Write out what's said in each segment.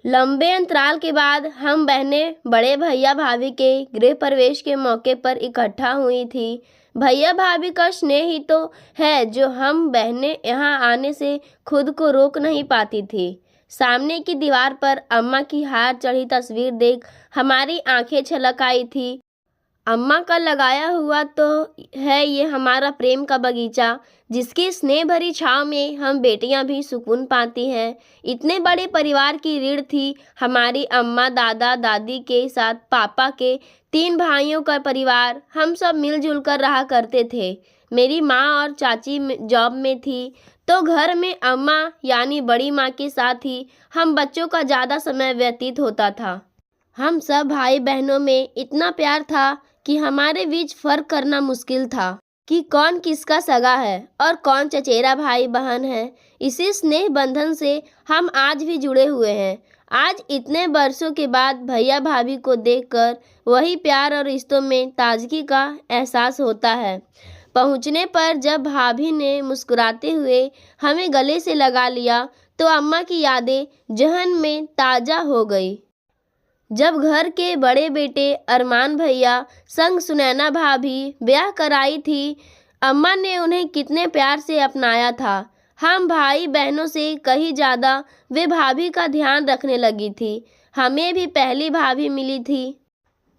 लंबे अंतराल के बाद हम बहनें बड़े भैया भाभी के गृह प्रवेश के मौके पर इकट्ठा हुई थी। भैया भाभी का स्नेह ही तो है जो हम बहनें यहाँ आने से खुद को रोक नहीं पाती थी। सामने की दीवार पर अम्मा की हार चढ़ी तस्वीर देख हमारी आंखें छलक आई थी। अम्मा का लगाया हुआ तो है ये हमारा प्रेम का बगीचा, जिसकी स्नेह भरी छाँव में हम बेटियां भी सुकून पाती हैं। इतने बड़े परिवार की रीढ़ थी हमारी अम्मा, दादा दादी के साथ पापा के 3 भाइयों का परिवार। हम सब मिलजुल कर रहा करते थे। मेरी माँ और चाची जॉब में थी तो घर में अम्मा यानी बड़ी माँ के साथ ही हम बच्चों का ज़्यादा समय व्यतीत होता था। हम सब भाई बहनों में इतना प्यार था कि हमारे बीच फर्क करना मुश्किल था कि कौन किसका सगा है और कौन चचेरा भाई बहन है। इसी स्नेह बंधन से हम आज भी जुड़े हुए हैं। आज इतने वर्षों के बाद भैया भाभी को देखकर वही प्यार और रिश्तों में ताजगी का एहसास होता है। पहुंचने पर जब भाभी ने मुस्कुराते हुए हमें गले से लगा लिया तो अम्मा की यादें जहन में ताज़ा हो गई। जब घर के बड़े बेटे अरमान भैया संग सुनैना भाभी ब्याह कराई थी, अम्मा ने उन्हें कितने प्यार से अपनाया था। हम भाई बहनों से कहीं ज़्यादा वे भाभी का ध्यान रखने लगी थी। हमें भी पहली भाभी मिली थी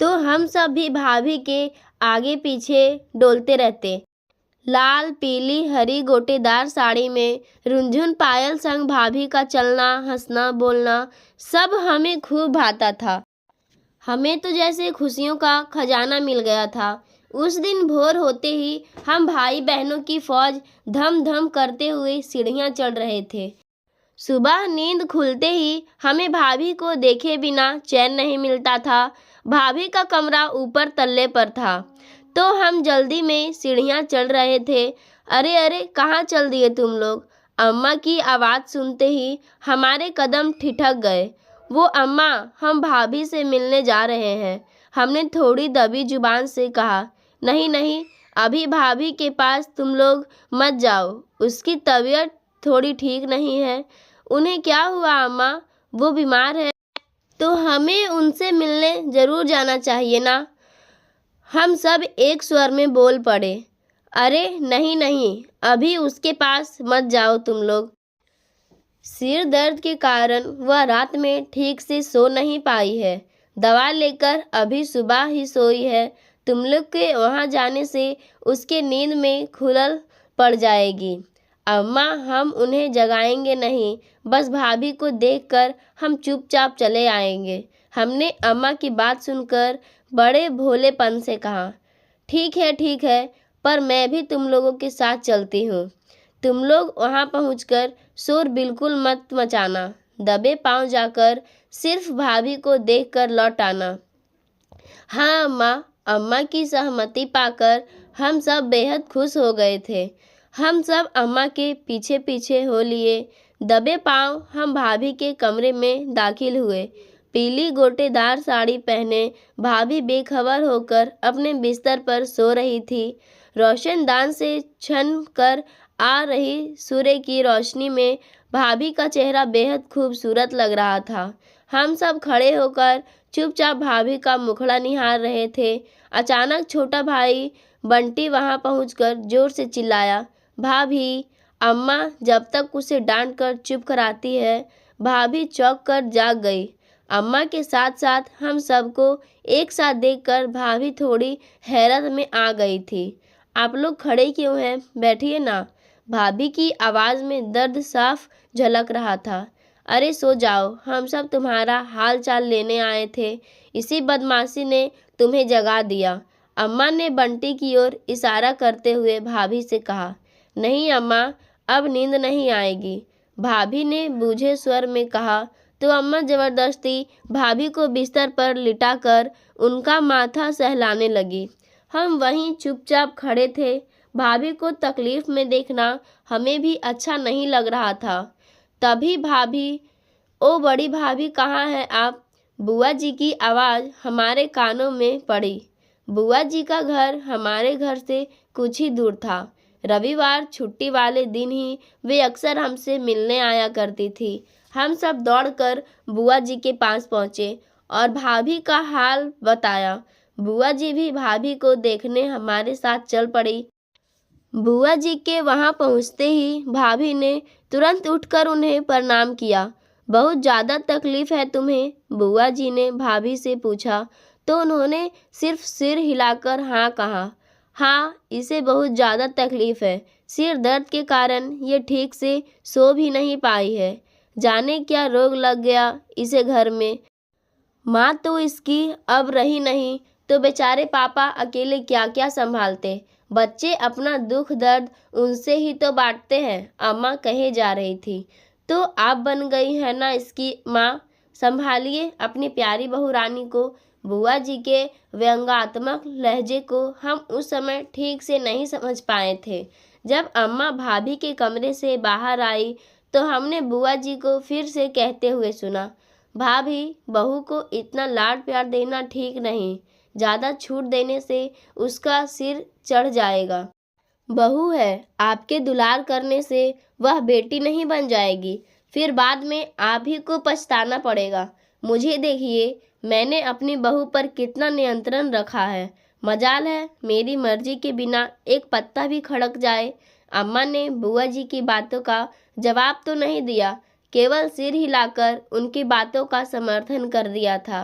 तो हम सब भी भाभी के आगे पीछे डोलते रहते। लाल पीली हरी गोटेदार साड़ी में रुंझुन पायल संग भाभी का चलना, हंसना, बोलना सब हमें खूब भाता था। हमें तो जैसे खुशियों का खजाना मिल गया था। उस दिन भोर होते ही हम भाई बहनों की फौज धम धम करते हुए सीढ़ियां चढ़ रहे थे। सुबह नींद खुलते ही हमें भाभी को देखे बिना चैन नहीं मिलता था। भाभी का कमरा ऊपर तल्ले पर था तो हम जल्दी में सीढ़ियां चढ़ रहे थे। अरे अरे, कहाँ चल दिए तुम लोग? अम्मा की आवाज़ सुनते ही हमारे कदम ठिठक गए। वो अम्मा, हम भाभी से मिलने जा रहे हैं। हमने थोड़ी दबी जुबान से कहा। नहीं नहीं, अभी भाभी के पास तुम लोग मत जाओ, उसकी तबीयत थोड़ी ठीक नहीं है। उन्हें क्या हुआ अम्मा? वो बीमार है तो हमें उनसे मिलने ज़रूर जाना चाहिए ना। हम सब एक स्वर में बोल पड़े। अरे नहीं नहीं, अभी उसके पास मत जाओ तुम लोग। सिर दर्द के कारण वह रात में ठीक से सो नहीं पाई है। दवा लेकर अभी सुबह ही सोई है। तुम लोग के वहाँ जाने से उसके नींद में खुलल पड़ जाएगी। अम्मा, हम उन्हें जगाएंगे नहीं, बस भाभी को देखकर हम चुपचाप चले आएंगे। हमने अम्मा की बात सुनकर बड़े भोलेपन से कहा। ठीक है, पर मैं भी तुम लोगों के साथ चलती हूँ। तुम लोग वहाँ पहुँचकर शोर बिल्कुल मत मचाना। दबे पांव जाकर सिर्फ भाभी को देखकर लौट आना। हाँ अम्मा। अम्मा की सहमति पाकर हम सब बेहद खुश हो गए थे। हम सब अम्मा के पीछे पीछे हो लिए। दबे पांव हम भाभी के कमरे में दाखिल हुए। पीली गोटेदार साड़ी पहने भाभी बेखबर होकर अपने बिस्तर पर सो रही थी। रोशनदान से छन कर आ रही सूर्य की रोशनी में भाभी का चेहरा बेहद खूबसूरत लग रहा था। हम सब खड़े होकर चुपचाप भाभी का मुखड़ा निहार रहे थे। अचानक छोटा भाई बंटी वहां पहुंचकर जोर से चिल्लाया, भाभी! अम्मा जब तक उसे डांट कर चुप कराती है। भाभी चौंक कर जाग गई। अम्मा के साथ साथ हम सबको एक साथ देखकर भाभी थोड़ी हैरत में आ गई थी। आप लोग खड़े क्यों हैं? बैठिए ना। भाभी की आवाज़ में दर्द साफ झलक रहा था। अरे सो जाओ, हम सब तुम्हारा हाल चाल लेने आए थे। इसी बदमाशी ने तुम्हें जगा दिया। अम्मा ने बंटी की ओर इशारा करते हुए भाभी से कहा। नहीं अम्मा, अब नींद नहीं आएगी, भाभी ने बूझे स्वर में कहा तो अम्मा जबरदस्ती भाभी को बिस्तर पर लिटाकर उनका माथा सहलाने लगी। हम वहीं चुपचाप खड़े थे। भाभी को तकलीफ में देखना हमें भी अच्छा नहीं लग रहा था। तभी भाभी, ओ बड़ी भाभी कहाँ हैं आप? बुआ जी की आवाज़ हमारे कानों में पड़ी। बुआ जी का घर हमारे घर से कुछ ही दूर था। रविवार छुट्टी वाले दिन ही वे अक्सर हमसे मिलने आया करती थी। हम सब दौड़कर बुआ जी के पास पहुँचे और भाभी का हाल बताया। बुआ जी भी भाभी को देखने हमारे साथ चल पड़ी। बुआ जी के वहाँ पहुँचते ही भाभी ने तुरंत उठकर उन्हें प्रणाम किया। बहुत ज़्यादा तकलीफ़ है तुम्हें? बुआ जी ने भाभी से पूछा तो उन्होंने सिर्फ सिर हिलाकर हाँ कहा। हाँ, इसे बहुत ज़्यादा तकलीफ़ है। सिर दर्द के कारण ये ठीक से सो भी नहीं पाई है। जाने क्या रोग लग गया इसे घर में। माँ तो इसकी अब रही नहीं तो बेचारे पापा अकेले क्या क्या संभालते। बच्चे अपना दुख दर्द उनसे ही तो बांटते हैं, अम्मा कहे जा रही थी। तो आप बन गई है ना इसकी माँ। संभालिए अपनी प्यारी बहू रानी को। बुआ जी के व्यंग्यात्मक लहजे को हम उस समय ठीक से नहीं समझ पाए थे। जब अम्मा भाभी के कमरे से बाहर आई तो हमने बुआ जी को फिर से कहते हुए सुना, भाभी, बहू को इतना लाड प्यार देना ठीक नहीं। ज़्यादा छूट देने से उसका सिर चढ़ जाएगा। बहू है, आपके दुलार करने से वह बेटी नहीं बन जाएगी। फिर बाद में आप ही को पछताना पड़ेगा। मुझे देखिए, मैंने अपनी बहू पर कितना नियंत्रण रखा है। मजाल है मेरी मर्जी के बिना एक पत्ता भी खड़क जाए। अम्मा ने बुआ जी की बातों का जवाब तो नहीं दिया, केवल सिर हिलाकर उनकी बातों का समर्थन कर दिया था।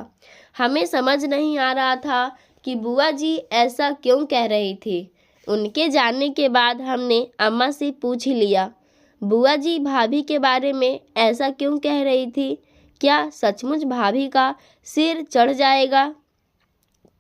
हमें समझ नहीं आ रहा था कि बुआ जी ऐसा क्यों कह रही थी। उनके जाने के बाद हमने अम्मा से पूछ ही लिया, बुआ जी भाभी के बारे में ऐसा क्यों कह रही थी? क्या सचमुच भाभी का सिर चढ़ जाएगा?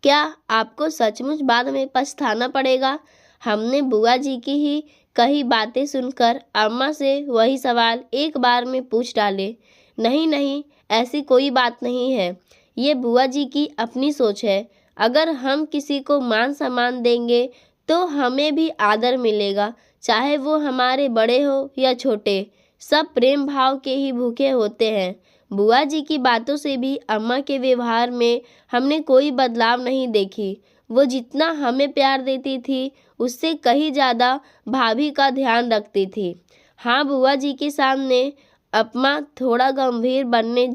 क्या आपको सचमुच बाद में पछताना पड़ेगा? हमने बुआ जी की ही कही बातें सुनकर अम्मा से वही सवाल एक बार में पूछ डाले। नहीं नहीं, ऐसी कोई बात नहीं है। ये बुआ जी की अपनी सोच है। अगर हम किसी को मान सम्मान देंगे तो हमें भी आदर मिलेगा, चाहे वो हमारे बड़े हो या छोटे। सब प्रेम भाव के ही भूखे होते हैं। बुआ जी की बातों से भी अम्मा के व्यवहार में हमने कोई बदलाव नहीं देखी। वो जितना हमें प्यार देती थी उससे कहीं ज़्यादा भाभी का ध्यान रखती थी। हाँ, बुआ जी के सामने अम्मा थोड़ा गंभीर बनने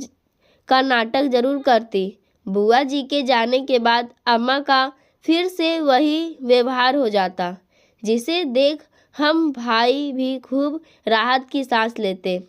का नाटक जरूर करती। बुआ जी के जाने के बाद अम्मा का फिर से वही व्यवहार हो जाता, जिसे देख हम भाई भी खूब राहत की सांस लेते।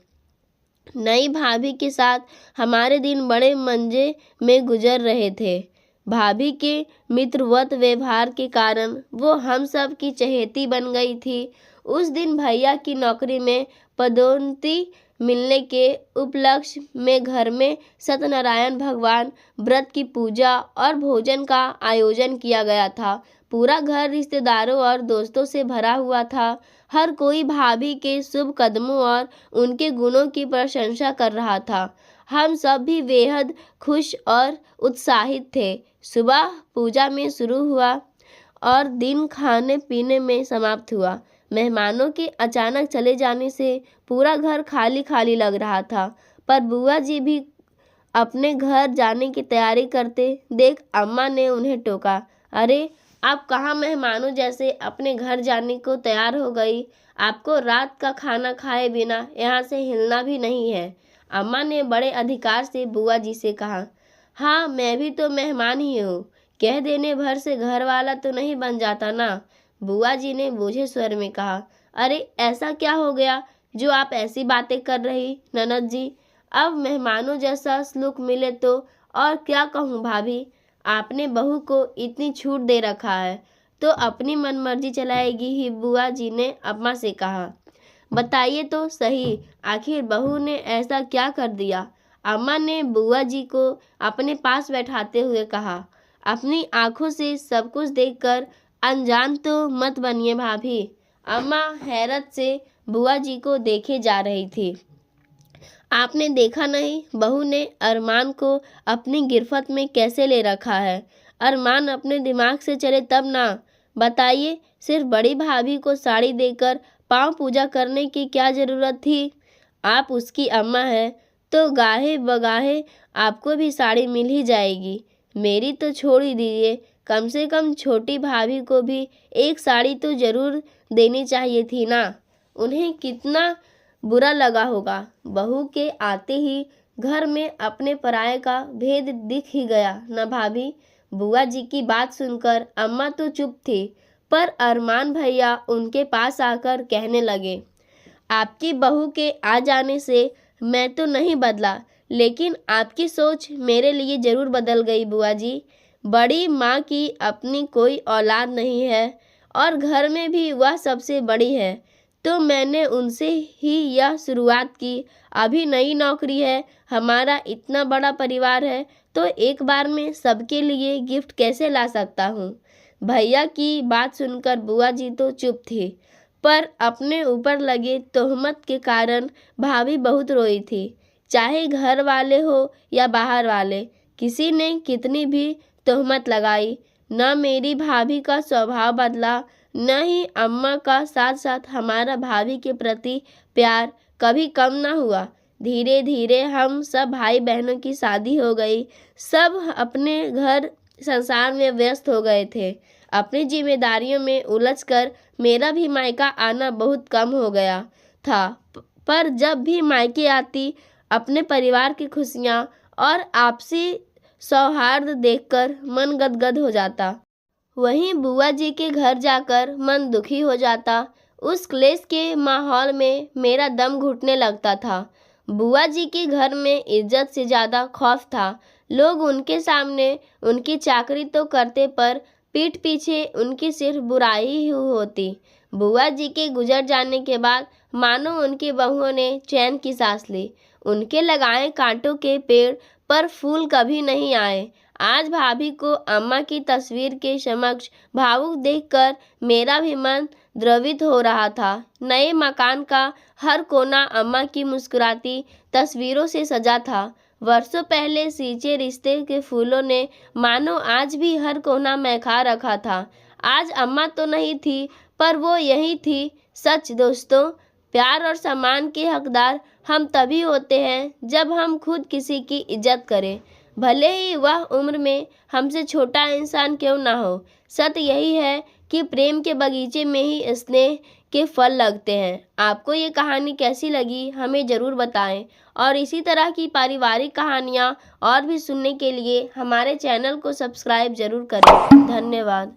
नई भाभी के साथ हमारे दिन बड़े मजे में गुजर रहे थे। भाभी के मित्रवत व्यवहार के कारण वो हम सब की चहेती बन गई थी। उस दिन भैया की नौकरी में पदोन्नति मिलने के उपलक्ष्य में घर में सत्यनारायण भगवान व्रत की पूजा और भोजन का आयोजन किया गया था। पूरा घर रिश्तेदारों और दोस्तों से भरा हुआ था। हर कोई भाभी के शुभ कदमों और उनके गुणों की प्रशंसा कर रहा था। हम सब भी बेहद खुश और उत्साहित थे। सुबह पूजा में शुरू हुआ और दिन खाने पीने में समाप्त हुआ। मेहमानों के अचानक चले जाने से पूरा घर खाली खाली लग रहा था, पर बुआ जी भी अपने घर जाने की तैयारी करते देख अम्मा ने उन्हें टोका, अरे आप कहाँ मेहमानों जैसे अपने घर जाने को तैयार हो गई? आपको रात का खाना खाए बिना यहाँ से हिलना भी नहीं है। अम्मा ने बड़े अधिकार से बुआ जी से कहा। हाँ, मैं भी तो मेहमान ही हूँ, कह देने भर से घर वाला तो नहीं बन जाता ना। बुआ जी ने बोझे स्वर में कहा। अरे ऐसा क्या हो गया जो आप ऐसी बातें कर रही ननद जी? अब मेहमानों जैसा सलूक मिले तो और क्या कहूँ भाभी, आपने बहू को इतनी छूट दे रखा है तो अपनी मनमर्जी चलाएगी ही, बुआ जी ने अम्मा से कहा। बताइए तो सही, आखिर बहू ने ऐसा क्या कर दिया? अम्मा ने बुआ जी को अपने पास बैठाते हुए कहा। अपनी आंखों से सब कुछ देखकर अनजान तो मत बनिए भाभी। अम्मा हैरत से बुआ जी को देखे जा रही थी। आपने देखा नहीं बहू ने अरमान को अपनी गिरफ्त में कैसे ले रखा है? अरमान अपने दिमाग से चले तब ना। बताइए, सिर्फ बड़ी भाभी को साड़ी देकर पाँव पूजा करने की क्या ज़रूरत थी? आप उसकी अम्मा है तो गाहे बगाहे आपको भी साड़ी मिल ही जाएगी। मेरी तो छोड़ ही दीजिए, कम से कम छोटी भाभी को भी एक साड़ी तो ज़रूर देनी चाहिए थी ना। उन्हें कितना बुरा लगा होगा। बहू के आते ही घर में अपने पराये का भेद दिख ही गया न भाभी। बुआ जी की बात सुनकर अम्मा तो चुप थी, पर अरमान भैया उनके पास आकर कहने लगे, आपकी बहू के आ जाने से मैं तो नहीं बदला, लेकिन आपकी सोच मेरे लिए ज़रूर बदल गई बुआ जी। बड़ी माँ की अपनी कोई औलाद नहीं है और घर में भी वह सबसे बड़ी है, तो मैंने उनसे ही यह शुरुआत की। अभी नई नौकरी है, हमारा इतना बड़ा परिवार है, तो एक बार में सबके लिए गिफ्ट कैसे ला सकता हूँ। भैया की बात सुनकर बुआ जी तो चुप थी, पर अपने ऊपर लगे तोहमत के कारण भाभी बहुत रोई थी। चाहे घर वाले हो या बाहर वाले, किसी ने कितनी भी तोहमत लगाई, न मेरी भाभी का स्वभाव बदला, न ही अम्मा का साथ साथ हमारा भाभी के प्रति प्यार कभी कम न हुआ। धीरे धीरे हम सब भाई बहनों की शादी हो गई, सब अपने घर संसार में व्यस्त हो गए थे। अपनी जिम्मेदारियों में उलझकर मेरा भी मायका आना बहुत कम हो गया था, पर जब भी मायके आती अपने परिवार की खुशियाँ और आपसी सौहार्द देखकर मन गदगद हो जाता। वहीं बुआ जी के घर जाकर मन दुखी हो जाता। उस क्लेश के माहौल में मेरा दम घुटने लगता था। बुआ जी के घर में इज्जत से ज़्यादा खौफ था। लोग उनके सामने उनकी चाकरी तो करते, पर पीठ पीछे उनकी सिर्फ बुराई ही होती। बुआ जी के गुजर जाने के बाद मानो उनकी बहुओं ने चैन की सांस ली। उनके लगाए कांटों के पेड़ पर फूल कभी नहीं आए। आज भाभी को अम्मा की तस्वीर के समक्ष भावुक देखकर मेरा भी मन द्रवित हो रहा था। नए मकान का हर कोना अम्मा की मुस्कुराती तस्वीरों से सजा था। वर्षों पहले सींचे रिश्ते के फूलों ने मानो आज भी हर कोना महका रखा था। आज अम्मा तो नहीं थी, पर वो यही थी। सच दोस्तों, प्यार और सम्मान के हकदार हम तभी होते हैं जब हम खुद किसी की इज्जत करें, भले ही वह उम्र में हमसे छोटा इंसान क्यों ना हो। सत्य यही है कि प्रेम के बगीचे में ही स्नेह के फल लगते हैं। आपको ये कहानी कैसी लगी हमें ज़रूर बताएं, और इसी तरह की पारिवारिक कहानियाँ और भी सुनने के लिए हमारे चैनल को सब्सक्राइब ज़रूर करें। धन्यवाद।